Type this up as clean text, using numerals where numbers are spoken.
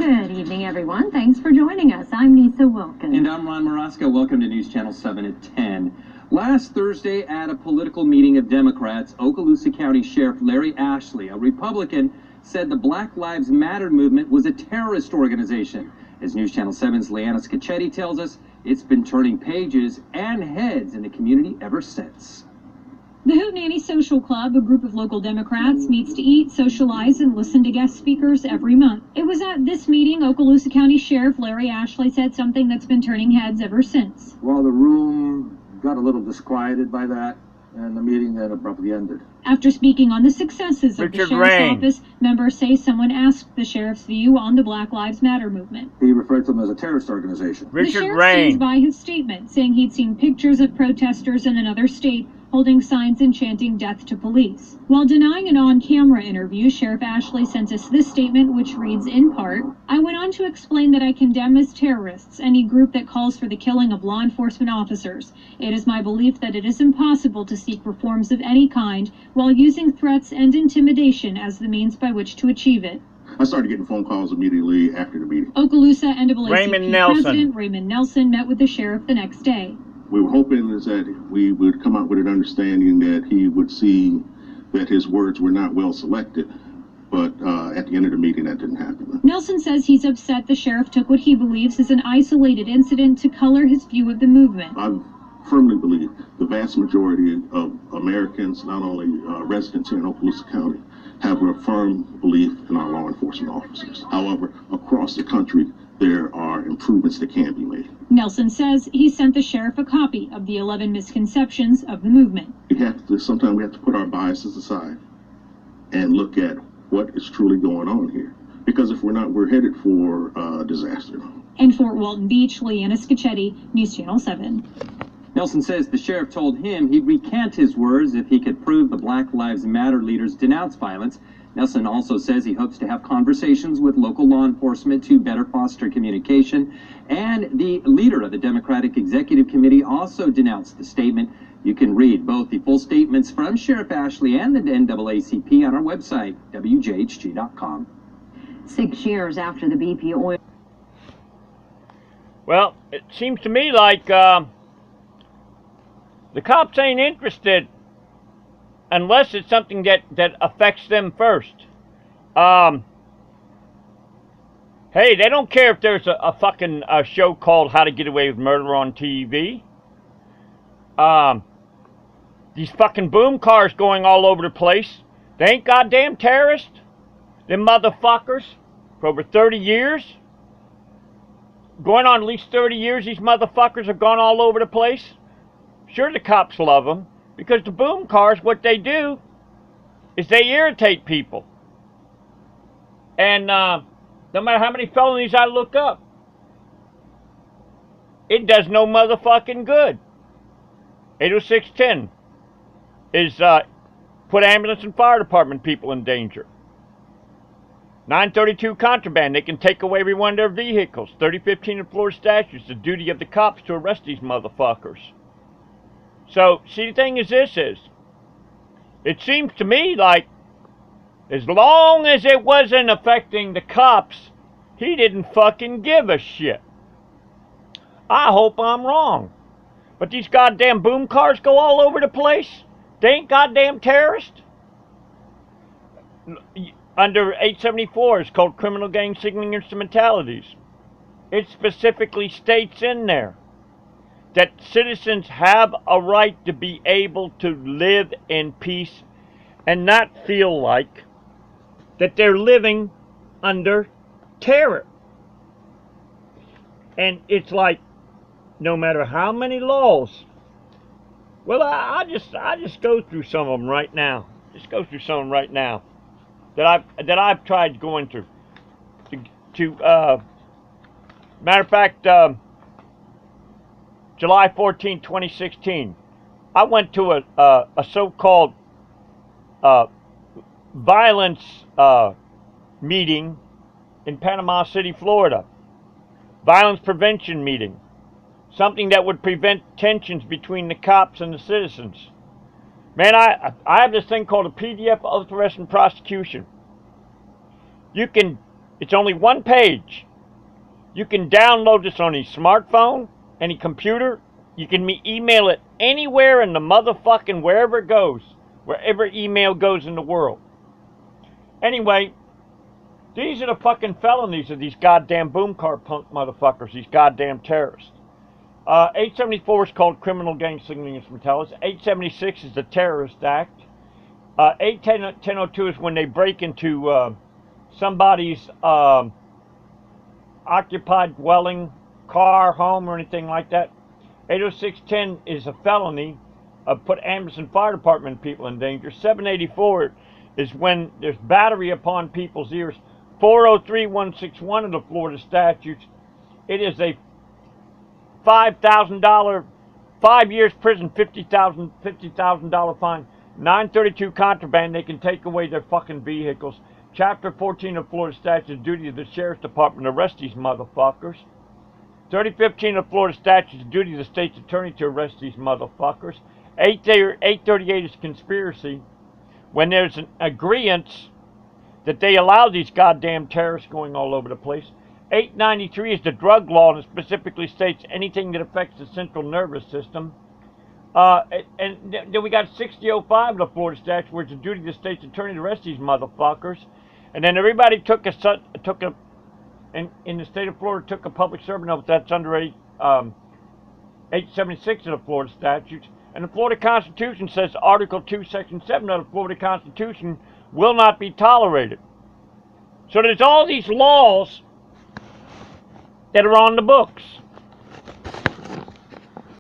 Good evening, everyone. Thanks for joining us. I'm Nisa Wilkins. And I'm Ron Maraska. Welcome to News Channel 7 at 10. Last Thursday at a political meeting of Democrats, Okaloosa County Sheriff Larry Ashley, a Republican, said the Black Lives Matter movement was a terrorist organization. As News Channel 7's Leanna Scacchetti tells us, it's been turning pages and heads in the community ever since. The Hootenanny Social Club, a group of local Democrats, meets to eat, socialize, and listen to guest speakers every month. It was at this meeting Okaloosa County Sheriff Larry Ashley said something that's been turning heads ever since. Well, the room got a little disquieted by that, and the meeting then abruptly ended. After speaking on the successes of the sheriff's office, members say someone asked the sheriff's view on the Black Lives Matter movement. He referred to them as a terrorist organization. The sheriff stands by his statement, saying he'd seen pictures of protesters in another state holding signs and chanting death to police. While denying an on-camera interview, Sheriff Ashley sent us this statement, which reads in part, "I went on to explain that I condemn as terrorists any group that calls for the killing of law enforcement officers. It is my belief that it is impossible to seek reforms of any kind while using threats and intimidation as the means by which to achieve it." I started getting phone calls immediately after the meeting. Okaloosa NAACP President Raymond Nelson met with the sheriff the next day. We were hoping is that we would come out with an understanding that he would see that his words were not well selected, but at the end of the meeting that didn't happen. Nelson says he's upset the sheriff took what he believes is an isolated incident to color his view of the movement. I firmly believe the vast majority of Americans, not only residents here in Okaloosa County, have a firm belief in our law enforcement officers. However, across the country, there are improvements that can be made. Nelson says he sent the sheriff a copy of the 11 misconceptions of the movement. Sometimes we have to put our biases aside and look at what is truly going on here. Because if we're not, we're headed for disaster. In Fort Walton Beach, Leanna Scacchetti, News Channel 7. Nelson says the sheriff told him he'd recant his words if he could prove the Black Lives Matter leaders denounce violence. Nelson also says he hopes to have conversations with local law enforcement to better foster communication. And the leader of the Democratic Executive Committee also denounced the statement. You can read both the full statements from Sheriff Ashley and the NAACP on our website, WJHG.com. 6 years after the BP oil. Well, it seems to me like the cops ain't interested unless it's something that affects them first. Hey, they don't care if there's a fucking show called How to Get Away with Murder on TV. These fucking boom cars going all over the place. They ain't goddamn terrorists. Them motherfuckers for over 30 years. Going on at least 30 years, these motherfuckers have gone all over the place. Sure, the cops love them. Because the boom cars, what they do is they irritate people. And no matter how many felonies I look up, it does no motherfucking good. 80610 is put ambulance and fire department people in danger. 932 contraband, they can take away every one of their vehicles. 3015 in Florida statutes, the duty of the cops to arrest these motherfuckers. So, see, the thing is this is, it seems to me like, as long as it wasn't affecting the cops, he didn't fucking give a shit. I hope I'm wrong. But these goddamn boom cars go all over the place. They ain't goddamn terrorists. Under 874, it's called criminal gang signaling instrumentalities. It specifically states in there that citizens have a right to be able to live in peace and not feel like that they're living under terror. And it's like, no matter how many laws, well, I just go through some of them right now. Just go through some of them right now that I've tried going through. Matter of fact, July 14, 2016, I went to a so-called violence meeting in Panama City, Florida. Violence prevention meeting. Something that would prevent tensions between the cops and the citizens. Man, I have this thing called a PDF oath, arrest, and prosecution. You can It's only one page. You can download this on any smartphone, any computer. You can email it anywhere in the motherfucking wherever it goes, wherever email goes in the world. Anyway, these are the fucking felonies of these goddamn boom car punk motherfuckers, these goddamn terrorists. 874 is called criminal gang signaling instrumentalities. 876 is the terrorist act. 81002 is when they break into somebody's occupied dwelling, car, home, or anything like that. 80610 is a felony. Put Anderson Fire Department people in danger. 784 is when there's battery upon people's ears. 403161 of the Florida statutes. It is a $5,000, 5 years prison, $50,000 fine. 932 contraband. They can take away their fucking vehicles. Chapter 14 of Florida statutes, duty of the sheriff's department to arrest these motherfuckers. 3015 of Florida statutes, duty of the state's attorney to arrest these motherfuckers. 838 is conspiracy. When there's an agreement that they allow these goddamn terrorists going all over the place. 893 is the drug law, and it specifically states anything that affects the central nervous system. And then we got 6005 of the Florida statute, where it's the duty of the state's attorney to arrest these motherfuckers. And then everybody in the state of Florida took a public servant oath. That's under 876 of the Florida statutes. And the Florida Constitution says Article 2, Section 7 of the Florida Constitution will not be tolerated. So there's all these laws that are on the books.